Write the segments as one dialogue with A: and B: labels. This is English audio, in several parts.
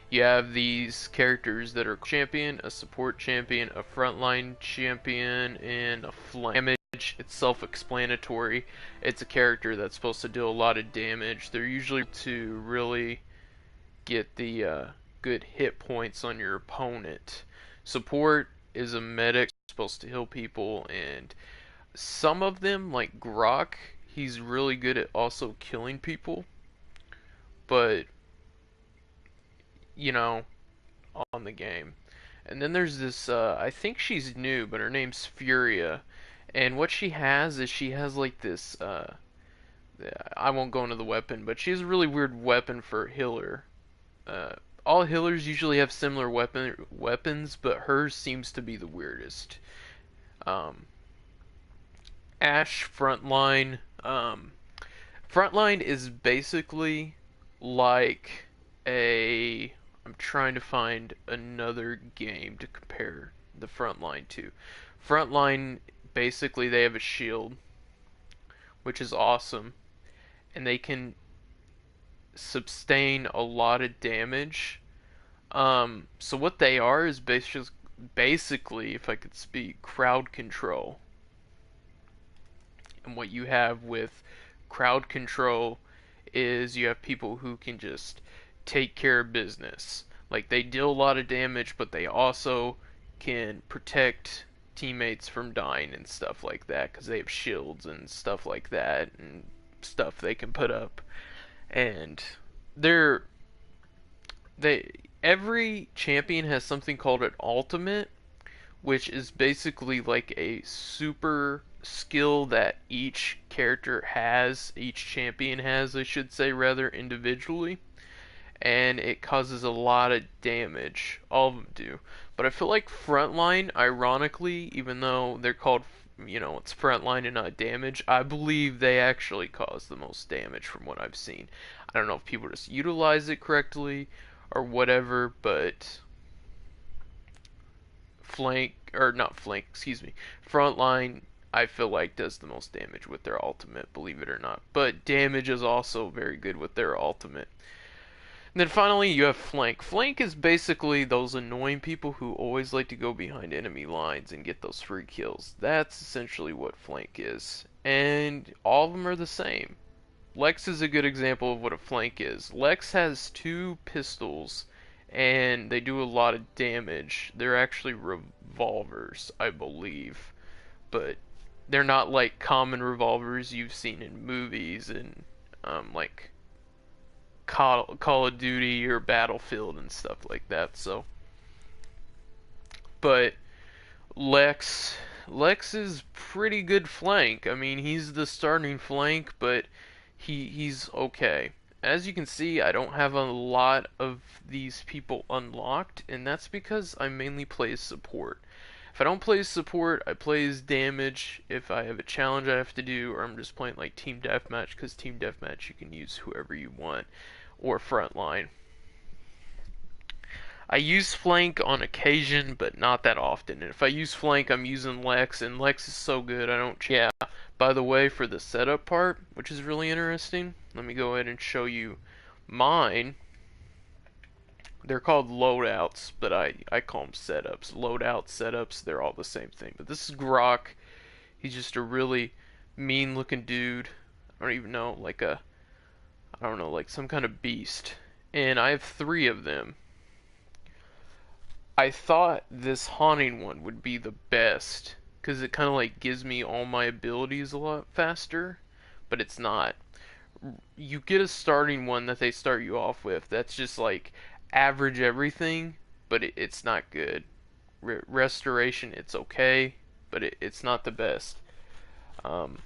A: You have these characters that are champion, a support champion, a frontline champion, and a flank. Damage, it's self-explanatory. It's a character that's supposed to deal a lot of damage. They're usually to really get the good hit points on your opponent. Support is a medic supposed to heal people, and some of them, like Grok, he's really good at also killing people, but you know, on the game. And then there's this, I think she's new, but her name's Furia. And what she has is she has like this, I won't go into the weapon, but she has a really weird weapon for a healer. Uh, all healers usually have similar weapons, but hers seems to be the weirdest. Um, Ash Frontline. Frontline is basically like a. I'm trying to find another game to compare the Frontline to. Frontline, basically, they have a shield, which is awesome, and they can sustain a lot of damage. So what they are is basically, if I could speak, crowd control. And what you have with crowd control is you have people who can just take care of business. Like they deal a lot of damage, but they also can protect teammates from dying and stuff like that because they have shields and stuff like that and stuff they can put up. And they're they every champion has something called an ultimate, which is basically like a super skill that each character has, each champion has, I should say, rather individually, and it causes a lot of damage. All of them do. But I feel like Frontline, ironically, even though they're called, it's Frontline and not damage, I believe they actually cause the most damage from what I've seen. I don't know if people just utilize it correctly or whatever, but Frontline, I feel like does the most damage with their ultimate, believe it or not. But damage is also very good with their ultimate. And then finally, you have Flank. Flank is basically those annoying people who always like to go behind enemy lines and get those free kills. That's essentially what Flank is. And all of them are the same. Lex is a good example of what a flank is. Lex has two pistols and they do a lot of damage. They're actually revolvers, I believe, but they're not like common revolvers you've seen in movies and like Call of Duty or Battlefield and stuff like that. So, but Lex is pretty good flank. I mean, he's the starting flank, but he's okay. As you can see, I don't have a lot of these people unlocked, and that's because I mainly play as support. If I don't play as support, I play as damage if I have a challenge I have to do, or I'm just playing like Team Deathmatch, because Team Deathmatch you can use whoever you want, or Frontline. I use flank on occasion, but not that often. And if I use flank, I'm using Lex, and Lex is so good I don't. Yeah. By the way, for the setup part, which is really interesting, let me go ahead and show you mine. They're called loadouts, but I call them setups. Loadout setups, they're all the same thing. But this is Grok. He's just a really mean-looking dude. I don't even know, I don't know, like some kind of beast. And I have 3 of them. I thought this haunting one would be the best because it kind of like gives me all my abilities a lot faster, but it's not. You get a starting one that they start you off with that's just like average everything, but it's not good. Restoration, it's okay, but it's not the best. Um,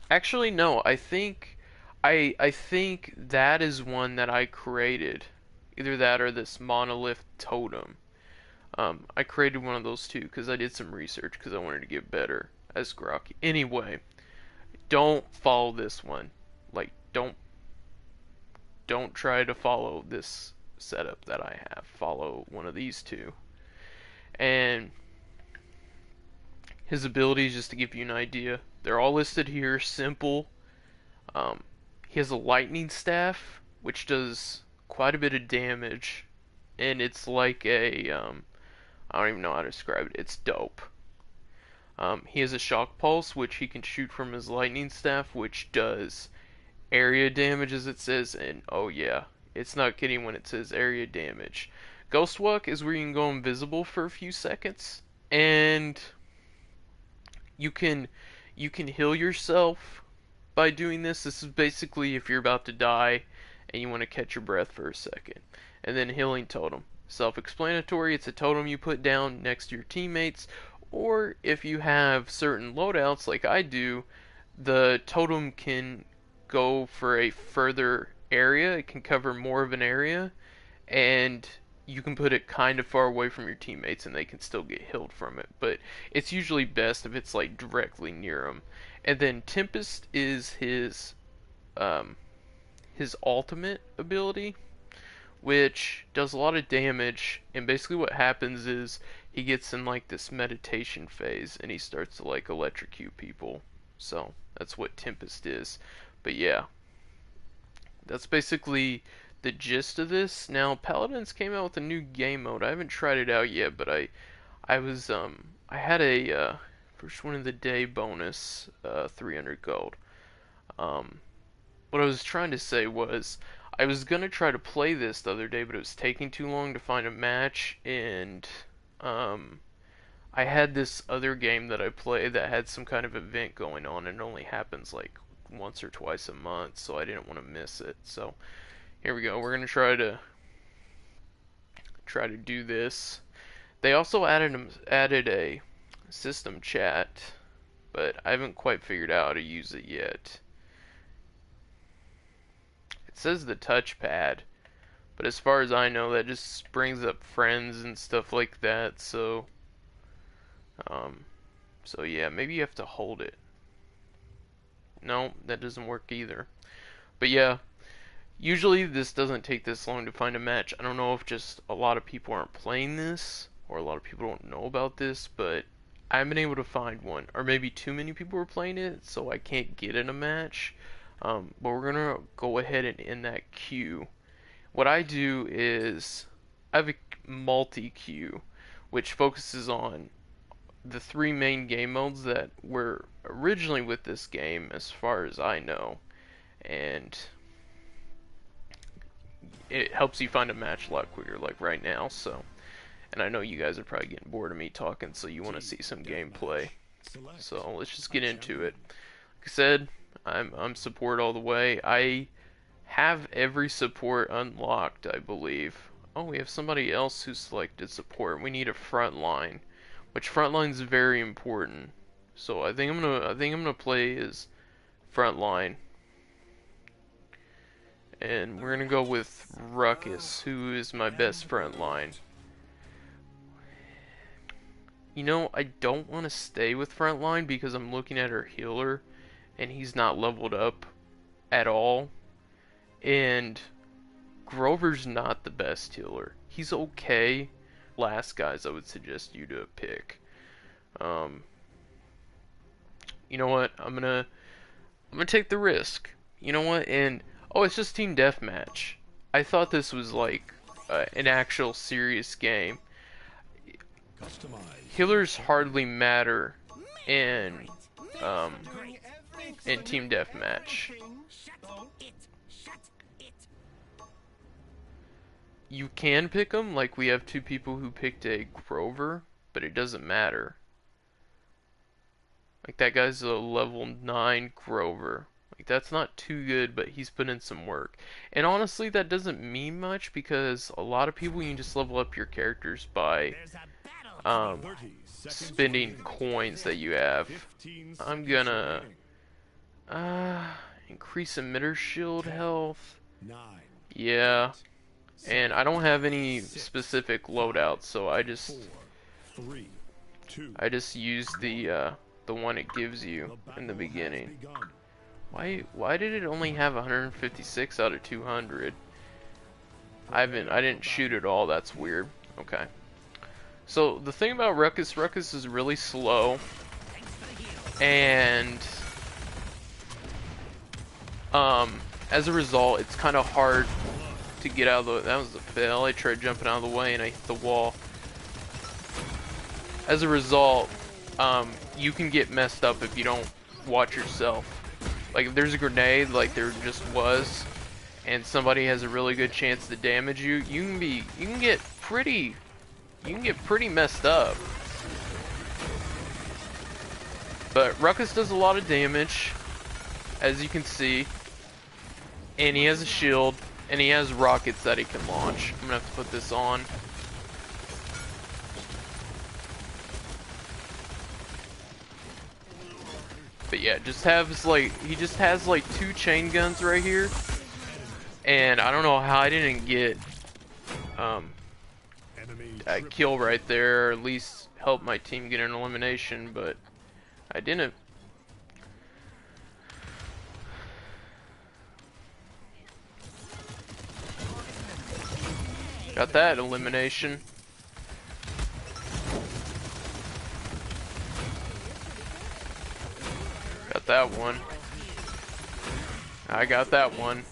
A: Actually, no. I think that is one that I created. Either that or this monolith totem. I created one of those too because I did some research because I wanted to get better as Grok. Anyway, don't follow this one. Like, don't try to follow this setup that I have. Follow one of these two. And his abilities, just to give you an idea, they're all listed here. Simple. He has a lightning staff, which does quite a bit of damage. and it's like a I don't even know how to describe it. It's dope. He has a shock pulse, which he can shoot from his lightning staff, which does area damage, as it says, and oh yeah, it's not kidding when it says area damage. Ghost Walk is where you can go invisible for a few seconds, and you can heal yourself by doing this. This is basically if you're about to die and you want to catch your breath for a second. And then healing totem. Self-explanatory, it's a totem you put down next to your teammates, or if you have certain loadouts like I do, the totem can go for a further area, it can cover more of an area, and you can put it kind of far away from your teammates and they can still get healed from it, but it's usually best if it's like directly near them. And then Tempest is his ultimate ability, which does a lot of damage, and basically what happens is he gets in like this meditation phase and he starts to like electrocute people. So that's what Tempest is. But yeah, that's basically the gist of this. Now Paladins came out with a new game mode. I haven't tried it out yet, but I had a first one of the day bonus, 300 gold. What I was trying to say was I was gonna try to play this the other day, but it was taking too long to find a match, and I had this other game that I play that had some kind of event going on, and it only happens like once or twice a month, so I didn't want to miss it. So here we go. We're gonna try to do this. They also added a system chat, but I haven't quite figured out how to use it yet. It says the touchpad, but as far as I know, that just brings up friends and stuff like that. So yeah, maybe you have to hold it. No, that doesn't work either. But yeah, usually this doesn't take this long to find a match. I don't know if just a lot of people aren't playing this, or a lot of people don't know about this, but I haven't been able to find one. Or maybe too many people are playing it, so I can't get in a match. But we're gonna go ahead and end that queue. What I do is I have a multi-queue, which focuses on the three main game modes that were originally with this game, as far as I know, and it helps you find a match a lot quicker, like right now. So, and I know you guys are probably getting bored of me talking, so you want to see some gameplay. So let's just get into it. Like I said, I'm support all the way. I have every support unlocked, I believe. Oh, we have somebody else who selected support. We need a front line, which front line is very important. So I think I'm gonna play as front line, and we're gonna go with Ruckus, who is my best front line. You know, I don't want to stay with front line because I'm looking at our healer, and he's not leveled up at all. And Grover's not the best healer. He's okay. Last guys I would suggest you to pick. You know what? I'm gonna take the risk. You know what? And oh, it's just team deathmatch. I thought this was like an actual serious game. Healers hardly matter in team deathmatch. You can pick them, like we have two people who picked a Grover, but it doesn't matter. Like that guy's a level 9 Grover. Like that's not too good, but he's put in some work. And honestly, that doesn't mean much because a lot of people, you can just level up your characters by spending coins that you have. I'm gonna increase emitter shield health. Yeah. And I don't have any specific loadouts, so I just use the one it gives you in the beginning. Why did it only have 156 out of 200? I didn't shoot at all. That's weird. Okay. So the thing about Ruckus is really slow, and as a result, it's kind of hard to get out of the. That was a fail. I tried jumping out of the way and I hit the wall. As a result, you can get messed up if you don't watch yourself. Like if there's a grenade, like there just was, and somebody has a really good chance to damage you, you can get pretty messed up. But Ruckus does a lot of damage, as you can see, and he has a shield, and he has rockets that he can launch. I'm gonna have to put this on. But yeah, he just has like 2 chain guns right here, and I don't know how I didn't get a kill right there, or at least help my team get an elimination, but I didn't. Got that elimination. Got that one. I got that one.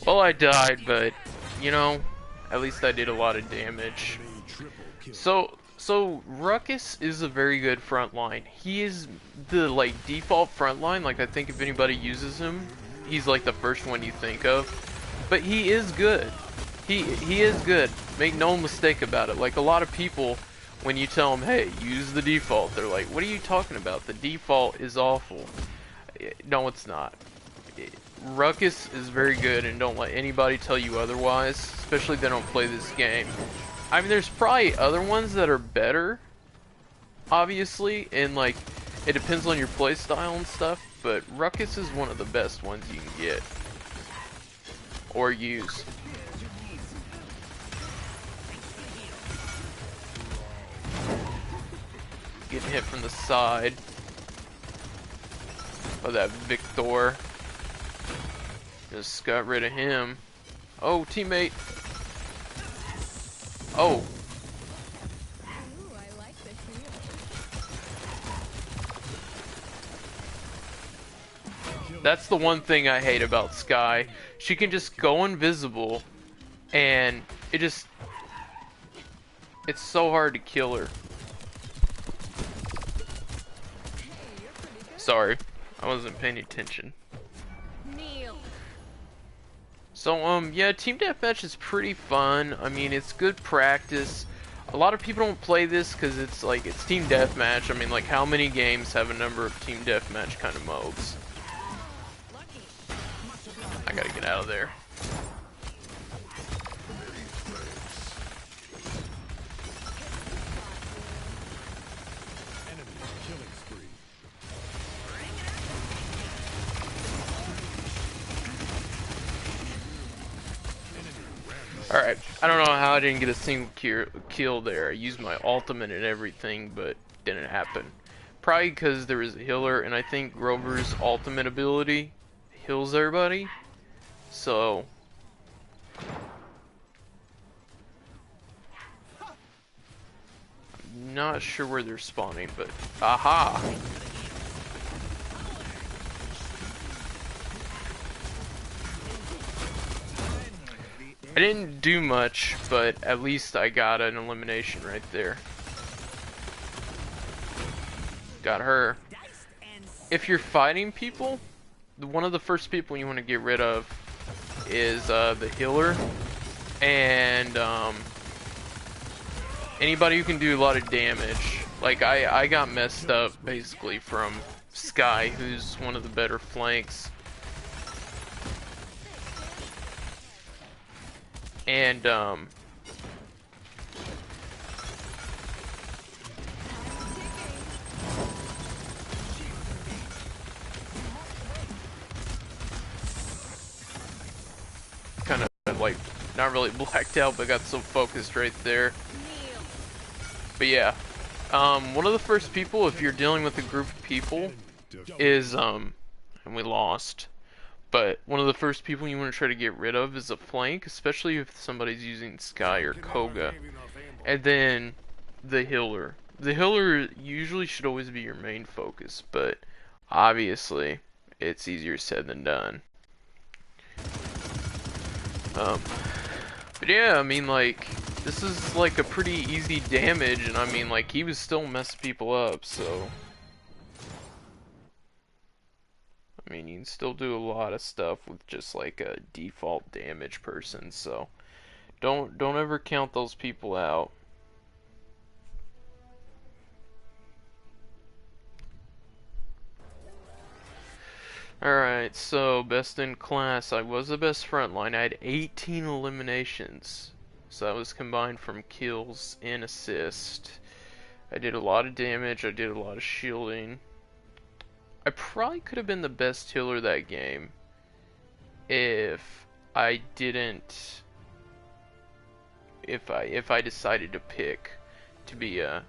A: Well, I died, but, you know, at least I did a lot of damage. So Ruckus is a very good front line. He is the, like, default front line. Like, I think if anybody uses him, he's, like, the first one you think of. But he is good. He is good. Make no mistake about it. Like, a lot of people, when you tell them, hey, use the default, they're like, what are you talking about? The default is awful. No, it's not. Ruckus is very good, and don't let anybody tell you otherwise, especially if they don't play this game. I mean, there's probably other ones that are better, obviously, and like, it depends on your playstyle and stuff, but Ruckus is one of the best ones you can get. Or use. Getting hit from the side. Oh, that Victor. Just got rid of him. Oh, teammate. Oh. That's the one thing I hate about Skye. She can just go invisible, and it's so hard to kill her. Sorry, I wasn't paying attention. So, yeah, Team Deathmatch is pretty fun. I mean, it's good practice. A lot of people don't play this because it's like, it's Team Deathmatch. I mean, like, how many games have a number of Team Deathmatch kind of modes? I gotta get out of there. Alright, I don't know how I didn't get a single kill there. I used my ultimate and everything, but didn't happen. Probably because there was a healer, and I think Grover's ultimate ability heals everybody. So, I'm not sure where they're spawning, but aha! I didn't do much, but at least I got an elimination right there. Got her. If you're fighting people, one of the first people you want to get rid of is the healer, and anybody who can do a lot of damage. Like I got messed up basically from Skye, who's one of the better flanks. And kind of like not really blacked out, but got so focused right there. But yeah, one of the first people, if you're dealing with a group of people, is and we lost. But one of the first people you want to try to get rid of is a flank, especially if somebody's using Sky or Koga. And then the healer. The healer usually should always be your main focus, but obviously it's easier said than done. But yeah, I mean, like, this is like a pretty easy damage, and I mean, like, he was still messing people up, so I mean, you can still do a lot of stuff with just like a default damage person, so don't ever count those people out. Alright, so best in class. I was the best frontline. I had 18 eliminations. So that was combined from kills and assist. I did a lot of damage, I did a lot of shielding. I probably could have been the best healer that game if I didn't if I decided to pick to be a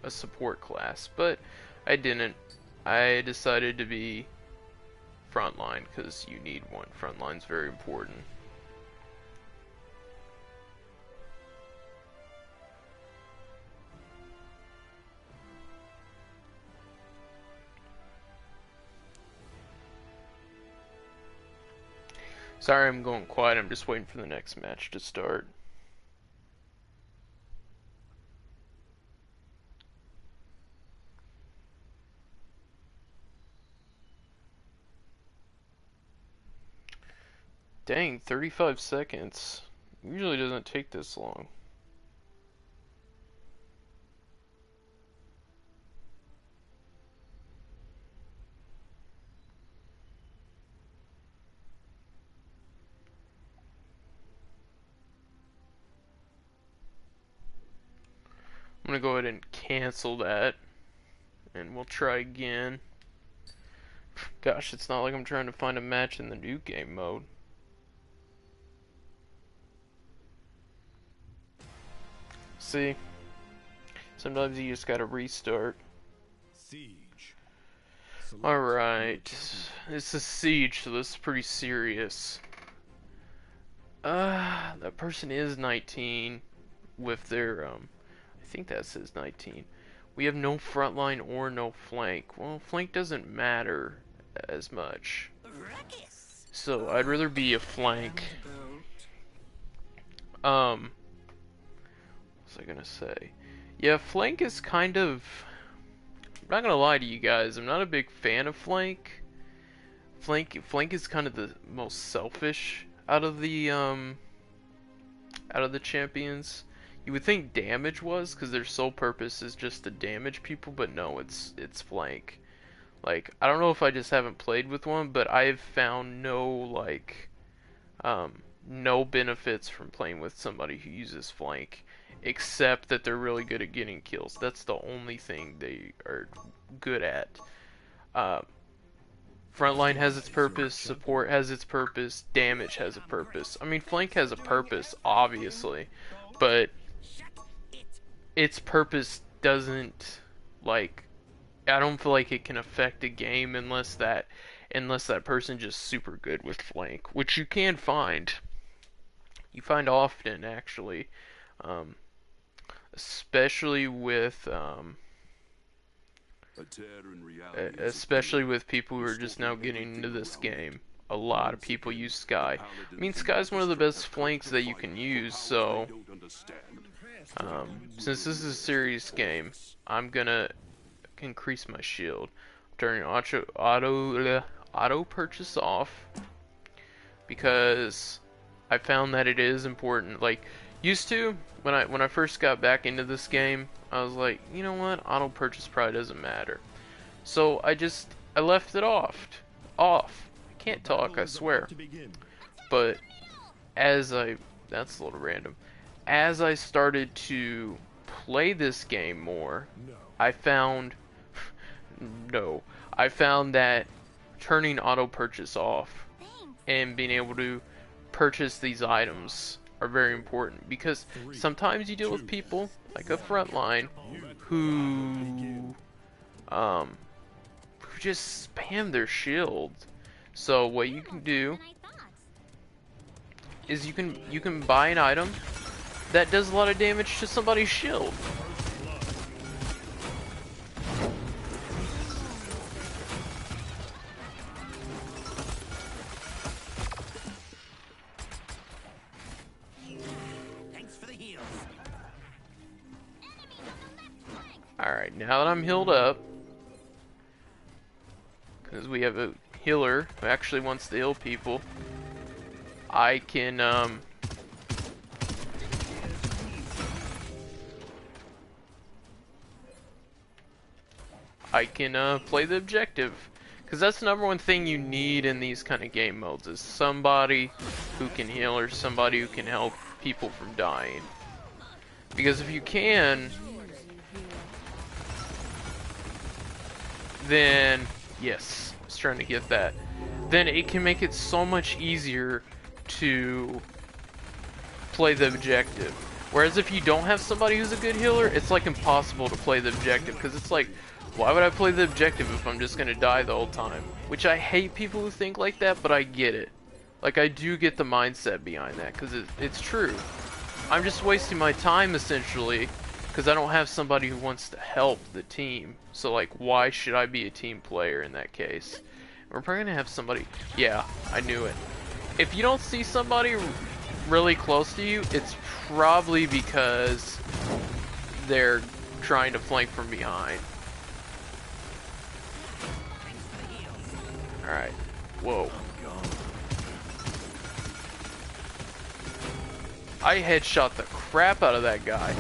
A: support class, but I didn't. I decided to be frontline because you need one. Frontline's very important. Sorry I'm going quiet, I'm just waiting for the next match to start. Dang, 35 seconds. Usually doesn't take this long. I'm gonna go ahead and cancel that, and we'll try again. Gosh, it's not like I'm trying to find a match in the new game mode. See? Sometimes you just gotta restart.
B: Siege.
A: Alright. This is Siege, so this is pretty serious. That person is 19 with their, I think that says 19. We have no frontline or no flank. Well, flank doesn't matter as much. So I'd rather be a flank. What was I gonna say? Yeah, flank is kind of... I'm not gonna lie to you guys, I'm not a big fan of flank. Flank is kind of the most selfish out of the champions. You would think damage was, because their sole purpose is just to damage people, but no, it's flank. Like, I don't know if I just haven't played with one, but I've found no benefits from playing with somebody who uses flank, except that they're really good at getting kills. That's the only thing they are good at. Frontline has its purpose, support has its purpose, damage has a purpose. I mean, flank has a purpose, obviously, but its purpose doesn't, like, I don't feel like it can affect a game unless that person just super good with flank, which you can find. You find often, actually, especially with people who are just now getting into this game. A lot of people use Sky. I mean, Sky's one of the best flanks that you can use, so since this is a serious game, I'm gonna increase my shield. I'm turning auto purchase off because I found that it is important. Like, used to, when I first got back into this game, I was like, you know what, auto purchase probably doesn't matter. So I left it off. I can't talk, I swear. But that's a little random. As I started to play this game more, I found that turning auto purchase off and being able to purchase these items are very important, because sometimes you deal with people like a frontline who just spam their shield. So what you can do is you can buy an item that does a lot of damage to somebody's shield. Alright, now that I'm healed up, because we have a healer who actually wants to heal people, I can, play the objective. Because that's the number one thing you need in these kind of game modes, is somebody who can heal or somebody who can help people from dying. Because if you can, then, yes, I was trying to get that, then it can make it so much easier to play the objective. Whereas if you don't have somebody who's a good healer, it's like impossible to play the objective, because it's like, why would I play the objective if I'm just gonna die the whole time? Which I hate people who think like that, but I get it. Like, I do get the mindset behind that, because it's true. I'm just wasting my time, essentially, because I don't have somebody who wants to help the team. So, like, why should I be a team player in that case? We're probably gonna have somebody... Yeah, I knew it. If you don't see somebody really close to you, it's probably because they're trying to flank from behind. Alright. Whoa. I headshot the crap out of that guy.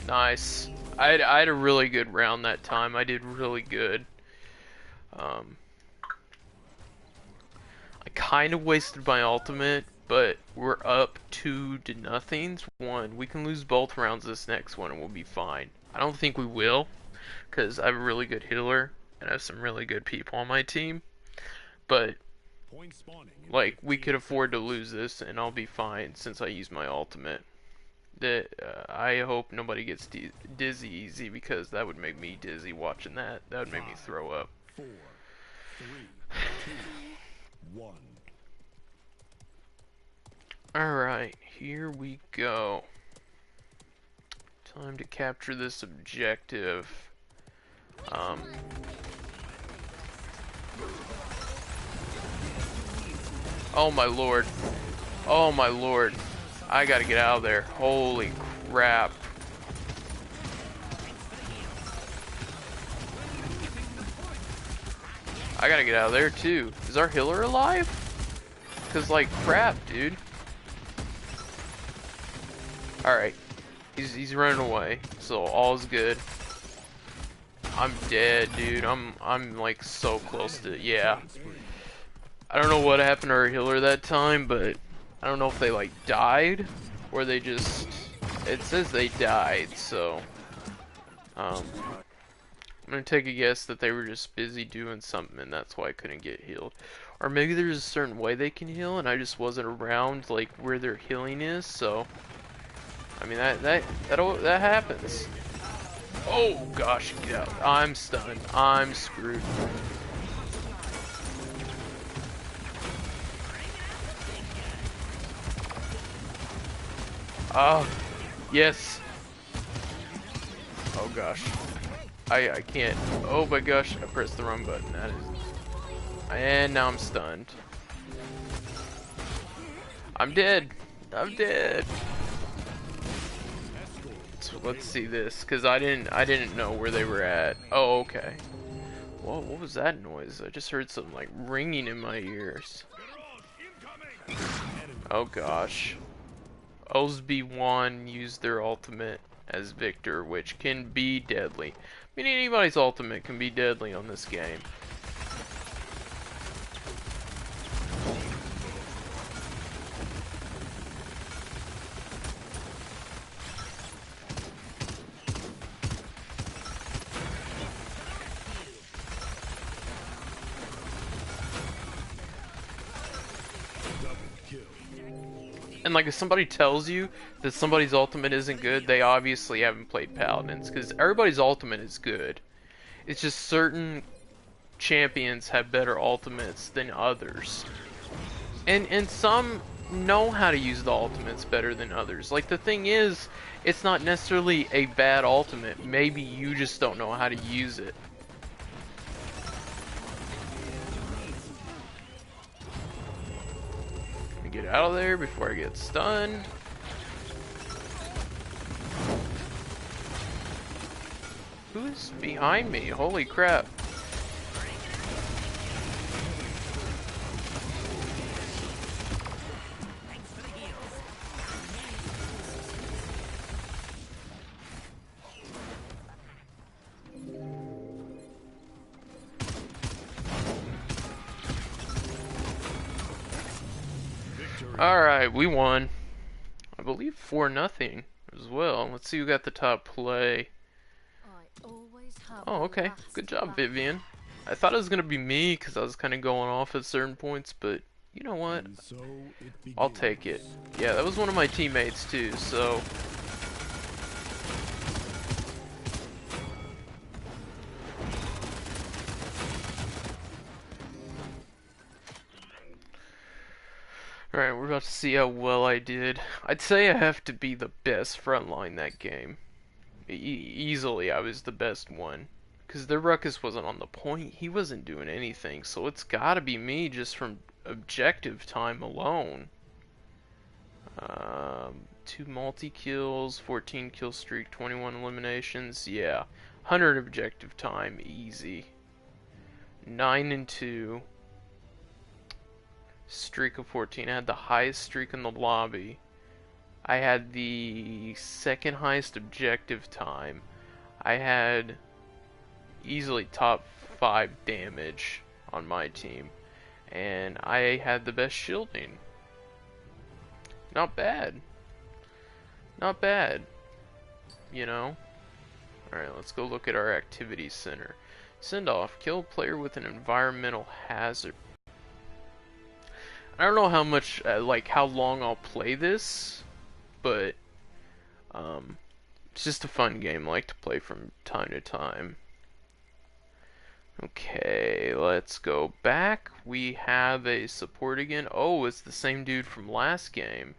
A: Nice. I had a really good round that time. I did really good. I kind of wasted my ultimate, but we're up 2-0. We can lose both rounds this next one and we'll be fine. I don't think we will, because I have a really good healer and I have some really good people on my team. But, like, we could afford to lose this and I'll be fine since I use my ultimate. I hope nobody gets dizzy easy, because that would make me dizzy watching that. That would make me throw up.
B: 4, 3, 2, 1.
A: Alright, here we go. Time to capture this objective. Oh my lord. Oh my lord. I gotta get out of there. Holy crap. I gotta get out of there too. Is our healer alive? Cause like crap, dude. Alright. He's running away. So all's good. I'm dead, dude. I'm like so close to, yeah. I don't know what happened to our healer that time, but I don't know if they like died or they just, it says they died, so I'm gonna take a guess that they were just busy doing something and that's why I couldn't get healed. Or maybe there's a certain way they can heal and I just wasn't around like where their healing is, so I mean that happens. Oh gosh, get out. I'm stunned. I'm screwed. Oh, yes. Oh gosh. I can't. Oh my gosh, I pressed the wrong button. That is. And now I'm stunned. I'm dead. I'm dead. So let's see this, cause I didn't know where they were at. Oh, okay. Whoa, what was that noise? I just heard something like ringing in my ears. Oh gosh. Osby1 used their ultimate as Victor, which can be deadly. I mean, anybody's ultimate can be deadly on this game. And like if somebody tells you that somebody's ultimate isn't good, they obviously haven't played Paladins, because everybody's ultimate is good. It's just certain champions have better ultimates than others. And some know how to use the ultimates better than others. Like the thing is, it's not necessarily a bad ultimate. Maybe you just don't know how to use it. Get out of there before I get stunned. Who's behind me? Holy crap. Alright, we won. I believe 4-0 as well. Let's see who got the top play. Oh, okay. Good job, Vivian. I thought it was going to be me because I was kind of going off at certain points, but you know what? I'll take it. Yeah, that was one of my teammates too, so... Alright, we're about to see how well I did. I'd say I have to be the best frontline that game. Easily, I was the best one. Because the Ruckus wasn't on the point. He wasn't doing anything. So it's gotta be me just from objective time alone. 2 multi-kills, 14 kill streak, 21 eliminations. Yeah. 100 objective time. Easy. 9-2. Streak of 14. I had the highest streak in the lobby. I had the second highest objective time. I had easily top 5 damage on my team. And I had the best shielding. Not bad. Not bad. You know? Alright, let's go look at our activity center. Send off. Kill a player with an environmental hazard. I don't know how much, like, how long I'll play this, but, it's just a fun game I like to play from time to time. Okay, let's go back. We have a support again. Oh, it's the same dude from last game.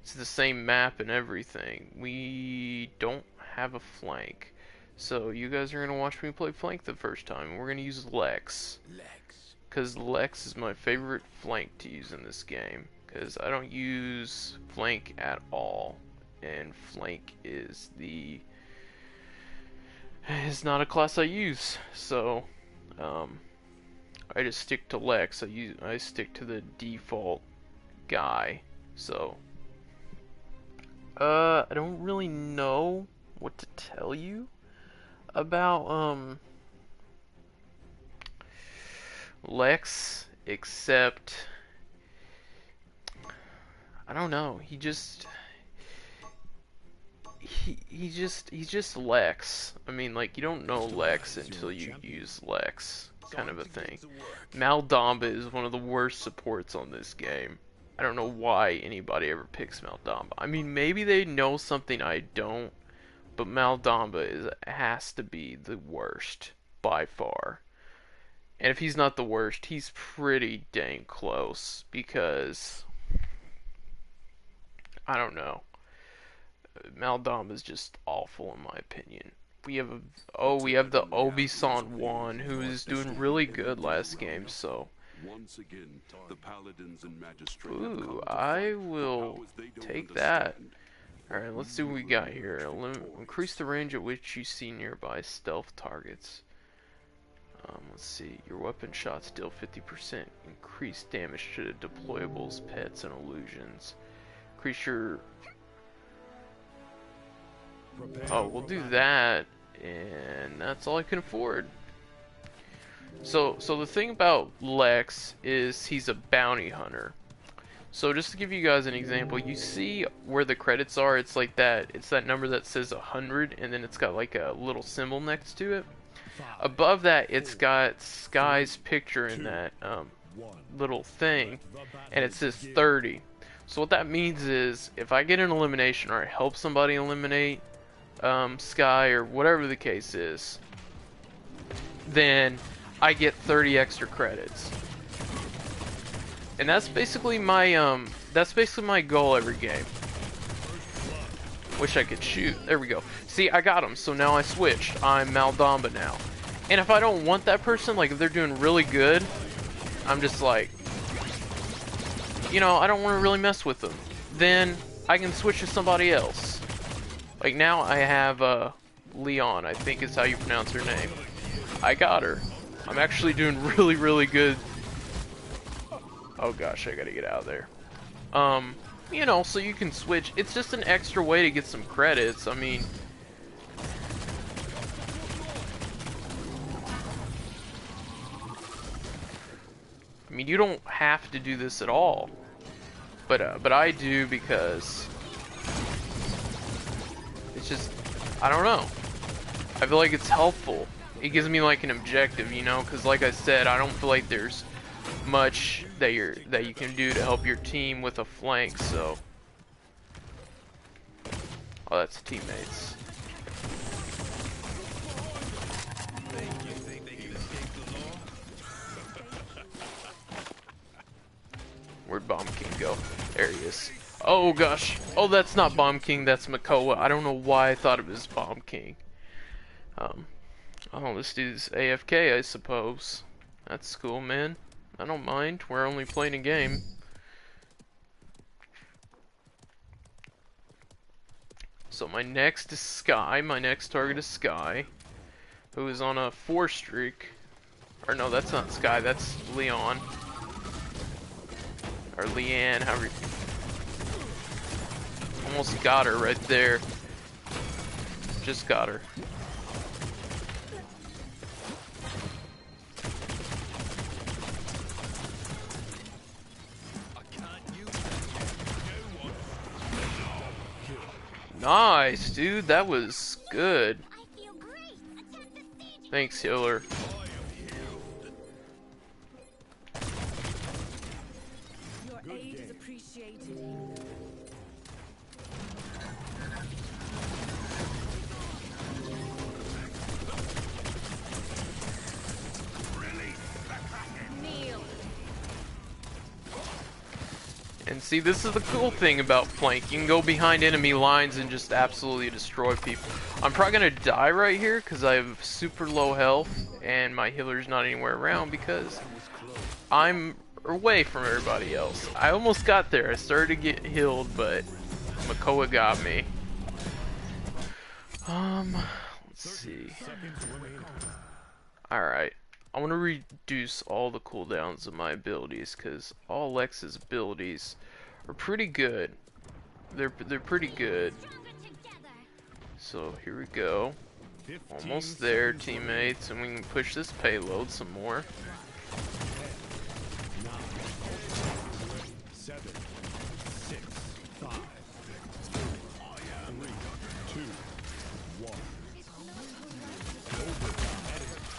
A: It's the same map and everything. We don't have a flank. So, you guys are going to watch me play flank the first time. We're going to use Lex. Because Lex is my favorite flank to use in this game. Because I don't use flank at all. And flank is not a class I use. So, I just stick to Lex. I stick to the default guy. So, I don't really know what to tell you about, Lex, except I don't know. He's just Lex. I mean, like, you don't know Lex until you use Lex, kind of a thing. Maldamba is one of the worst supports on this game. I don't know why anybody ever picks Maldamba. I mean, maybe they know something I don't, but Maldamba has to be the worst by far. And if he's not the worst, he's pretty dang close, because I don't know. Maldam is just awful in my opinion. We have the Obi-San Juan, who is doing really good last game, so
B: Once again, the Paladins and Magistrate
A: ooh, I will take that. Alright, let's see what we got here. Increase the range at which you see nearby stealth targets. Let's see. Your weapon shots deal 50%. Increase damage to deployables, pets, and illusions. Increase your... Oh, we'll do that, and that's all I can afford. So the thing about Lex is he's a bounty hunter. So just to give you guys an example, you see where the credits are, it's like that, it's that number that says 100, and then it's got like a little symbol next to it. Above that, it's got Sky's picture in that little thing, and it says 30. So what that means is, if I get an elimination or I help somebody eliminate Sky or whatever the case is, then I get 30 extra credits. And that's basically my goal every game. Wish I could shoot. There we go. See, I got him. So now I switched. I'm Maldamba now. And if I don't want that person, like if they're doing really good, I'm just like, you know, I don't want to really mess with them. Then I can switch to somebody else. Like now I have Leon, I think is how you pronounce her name. I got her. I'm actually doing really, really good. Oh gosh, I gotta get out of there. You know, so you can switch. It's just an extra way to get some credits. I mean, you don't have to do this at all. But I do because it's just, I don't know. I feel like it's helpful. It gives me like an objective, you know, because like I said, I don't feel like there's much that you can do to help your team with a flank. So, oh, that's teammates. Where'd Bomb King go? There he is. Oh gosh. Oh, that's not Bomb King, that's Makoa. I don't know why I thought it was Bomb King. Oh, this dude's AFK, I suppose. That's cool, man. I don't mind. We're only playing a game. So my next is Sky. My next target is Sky, who is on a 4 streak. Or no, that's not Sky. That's Leon. Or Leanne, however you... Almost got her right there. Just got her. Nice, dude. That was good. Thanks, healer.
C: Your aid is appreciated.
A: And see, this is the cool thing about flank. You can go behind enemy lines and just absolutely destroy people. I'm probably gonna die right here because I have super low health and my healer's not anywhere around because I'm away from everybody else. I almost got there. I started to get healed, but Makoa got me. Let's see. Alright. I want to reduce all the cooldowns of my abilities because all Lex's abilities are pretty good. They're pretty good. So here we go. Almost there, teammates, and we can push this payload some more.
D: 7, 6, 5, 4, 3, 2, 1.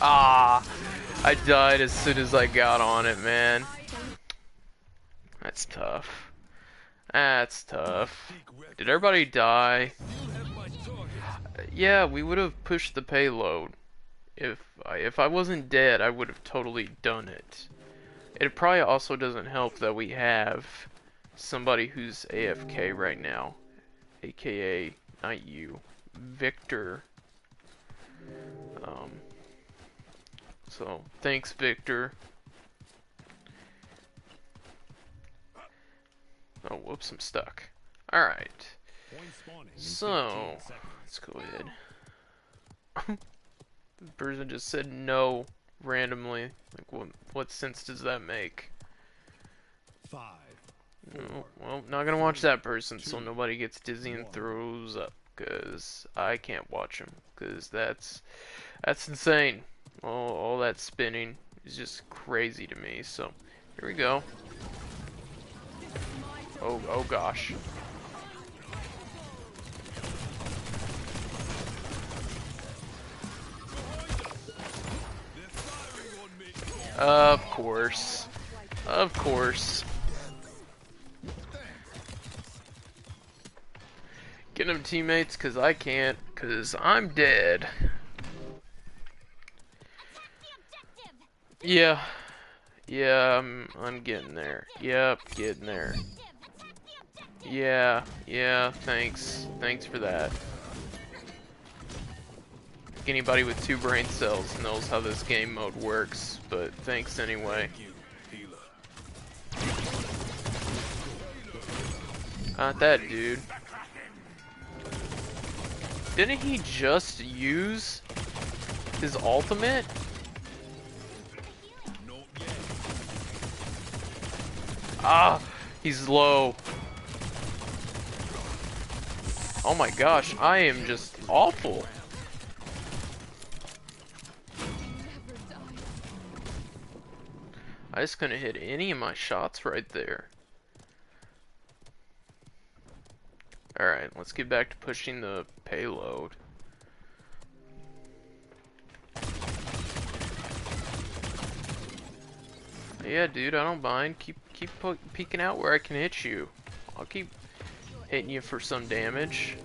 A: Ah, I died as soon as I got on it, man. That's tough. That's tough. Did everybody die? Yeah, we would have pushed the payload. If I wasn't dead, I would have totally done it. It probably also doesn't help that we have somebody who's AFK right now, aka not you, Victor. So thanks, Victor. Oh, whoops, I'm stuck. Alright. So, let's go ahead. The person just said no randomly. Like, what sense does that make?
D: 5.
A: No, well, not gonna watch that person so nobody gets dizzy and throws up. Because I can't watch him. Because that's insane. All that spinning is just crazy to me. So, here we go. Oh gosh. Of course. Of course. Get them teammates, cause I can't, cause I'm dead. Yeah. Yeah, I'm getting there. Yep, getting there. Yeah, thanks. Thanks for that. Anybody with 2 brain cells knows how this game mode works, but thanks anyway. Not that dude. Didn't he just use his ultimate? Ah, he's low. Oh my gosh, I am just awful. I just couldn't hit any of my shots right there. Alright, let's get back to pushing the payload. Yeah, dude, I don't mind. Keep peeking out where I can hit you. I'll keep hitting you for some damage.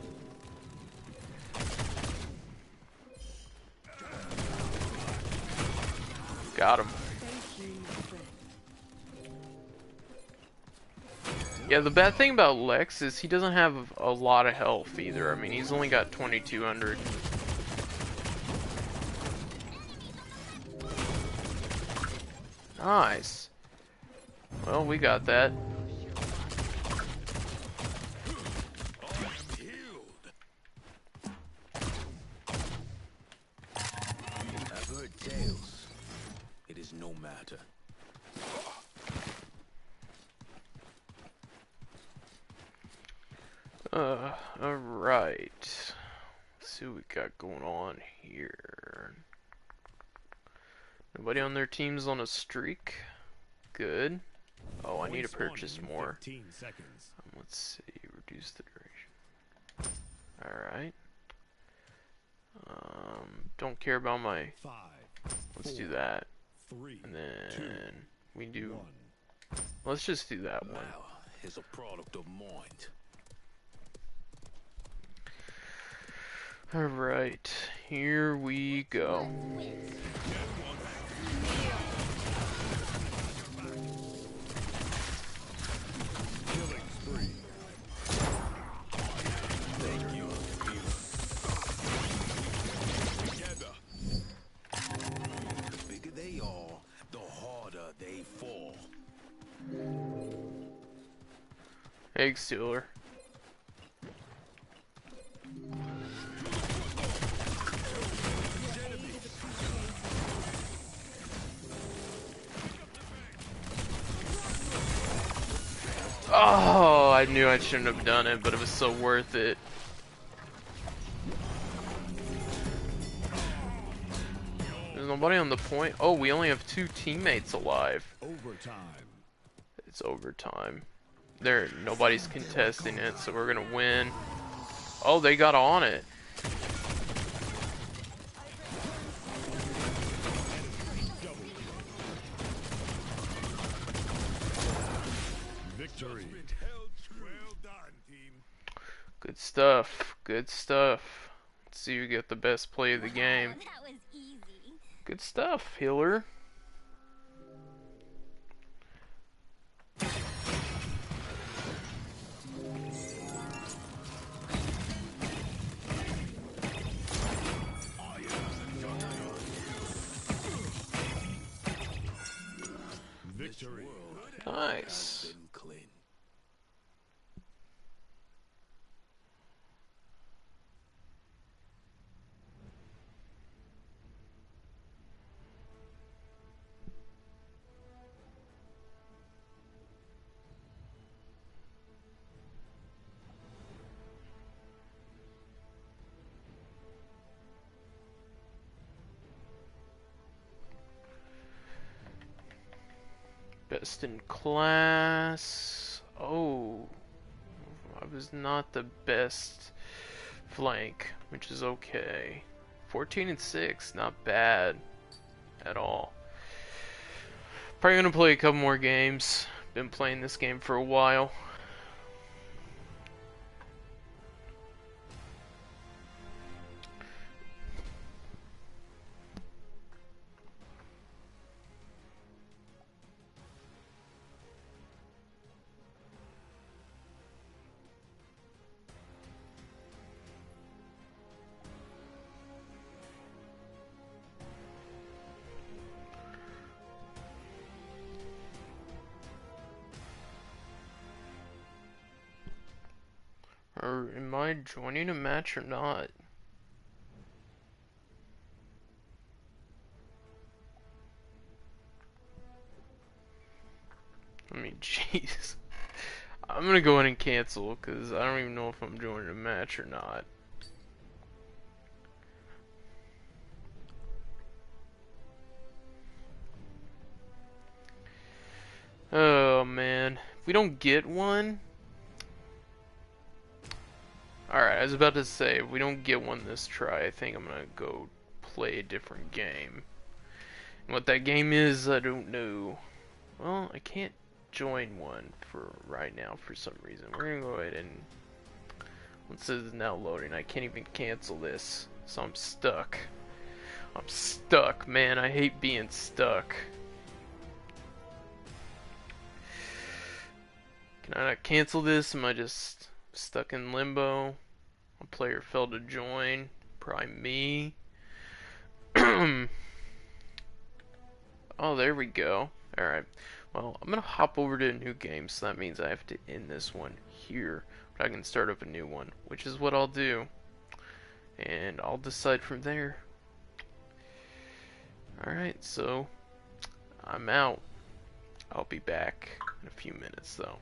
A: Got him. Yeah, the bad thing about Lex is he doesn't have a lot of health either. I mean, he's only got 2200. Nice. Well, we got that.
E: I've heard tales. It is no matter.
A: Alright. Let's see what we got going on here. Nobody on their team's on a streak. Good. Oh, I need to purchase more.
D: 15 seconds.
A: Let's see, reduce the duration. Alright. Don't care about my...
D: 5.
A: Let's
D: 4,
A: do that.
D: 3.
A: And then we do...
D: 1.
A: Let's just do that one.
E: Now is a product of mind.
A: Alright, here we go.
D: Killing spree.
E: Thank you. Together. The bigger they are, the harder they fall.
A: Egg Stealer. Oh, I knew I shouldn't have done it, but it was so worth it. There's nobody on the point. Oh, we only have 2 teammates alive.
D: Overtime.
A: It's overtime. Nobody's contesting it, so we're gonna win. Oh, they got on it.
D: Victory. Well done, team.
A: Good stuff. Good stuff. Let's see who get the best play of the game.
F: That was easy.
A: Good stuff, healer.
D: Victory.
A: Nice.
E: Been clean.
A: Best in class. Oh, I was not the best flank, which is okay. 14 and 6, not bad at all. Probably gonna play a couple more games. Been playing this game for a while. Or am I joining a match or not? I mean, jeez. I'm gonna go ahead and cancel, because I don't even know if I'm joining a match or not. Oh, man. If we don't get one... Alright, I was about to say, if we don't get one this try, I think I'm gonna go play a different game. And what that game is, I don't know. Well, I can't join one for right now for some reason. We're gonna go ahead and... Once this is now loading, I can't even cancel this. So I'm stuck. I'm stuck, man. I hate being stuck. Can I not cancel this? Am I just stuck in limbo? A player failed to join. Probably me. Oh, there we go. Alright. Well, I'm gonna hop over to a new game, so that means I have to end this one here. But I can start up a new one, which is what I'll do. And I'll decide from there. Alright, so I'm out. I'll be back in a few minutes though.